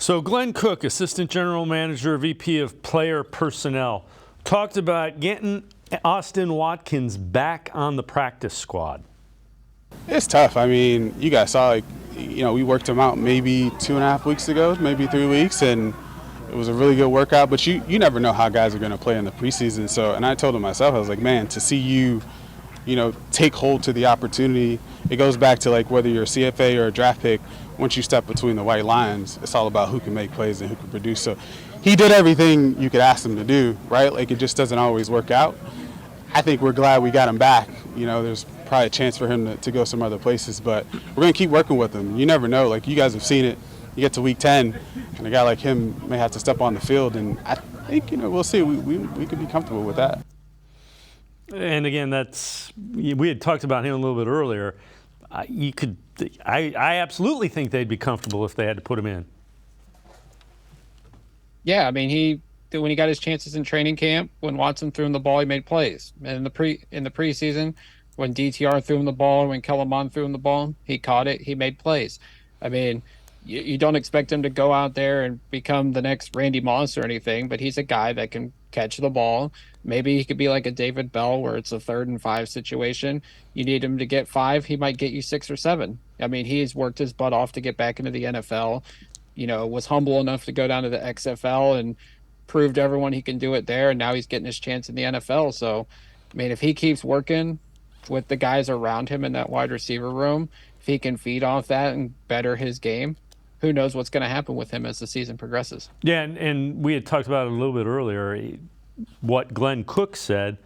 So Glenn Cook, Assistant General Manager, VP of Player Personnel, talked about getting Austin Watkins back on the practice squad. It's tough. I mean, you guys saw, we worked him out maybe 2.5 weeks ago, maybe 3 weeks, and it was a really good workout. But you never know how guys are going to play in the preseason. So, and I told him myself, I was like, man, to see you, take hold to the opportunity. It goes back to like whether you're a CFA or a draft pick. Once you step between the white lines, it's all about who can make plays and who can produce. So he did everything you could ask him to do, right? Like, it just doesn't always work out. I think we're glad we got him back. There's probably a chance for him to go some other places, but we're going to keep working with him. You never know. Like, you guys have seen it. You get to week 10, and a guy like him may have to step on the field, and I think, we'll see. We could be comfortable with that. And again, we had talked about him a little bit earlier. I absolutely think they'd be comfortable if they had to put him in. Yeah, I mean, when he got his chances in training camp, when Watson threw him the ball, he made plays. And in the preseason, when DTR threw him the ball, when Kellerman threw him the ball, he caught it, he made plays. I mean, you don't expect him to go out there and become the next Randy Moss or anything, but he's a guy that can catch the ball. Maybe he could be like a David Bell where it's a 3rd and 5 situation. You need him to get 5, he might get you 6 or 7. I mean, he's worked his butt off to get back into the NFL, was humble enough to go down to the XFL and prove to everyone he can do it there, and now he's getting his chance in the NFL. So, I mean, if he keeps working with the guys around him in that wide receiver room, if he can feed off that and better his game, who knows what's going to happen with him as the season progresses. Yeah, and we had talked about it a little bit earlier. What Glenn Cook said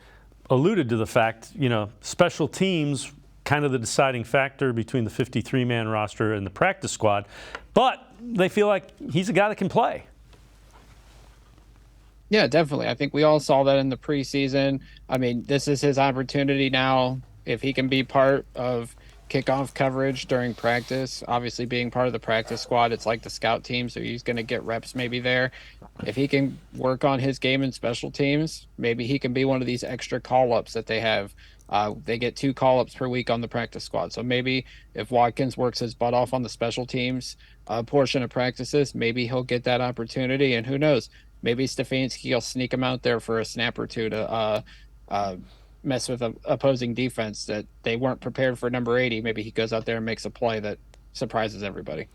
alluded to the fact, special teams kind of the deciding factor between the 53-man roster and the practice squad, but they feel like he's a guy that can play. Yeah, definitely. I think we all saw that in the preseason. I mean, this is his opportunity now. If he can be part of kickoff coverage during practice, obviously being part of the practice squad, it's like the scout team, so he's going to get reps maybe there. If he can work on his game in special teams, maybe he can be one of these extra call-ups that they have. They get 2 call-ups per week on the practice squad. So maybe if Watkins works his butt off on the special teams portion of practices, maybe he'll get that opportunity. And who knows, maybe Stefanski will sneak him out there for a snap or two to mess with an opposing defense that they weren't prepared for number 80. Maybe he goes out there and makes a play that surprises everybody.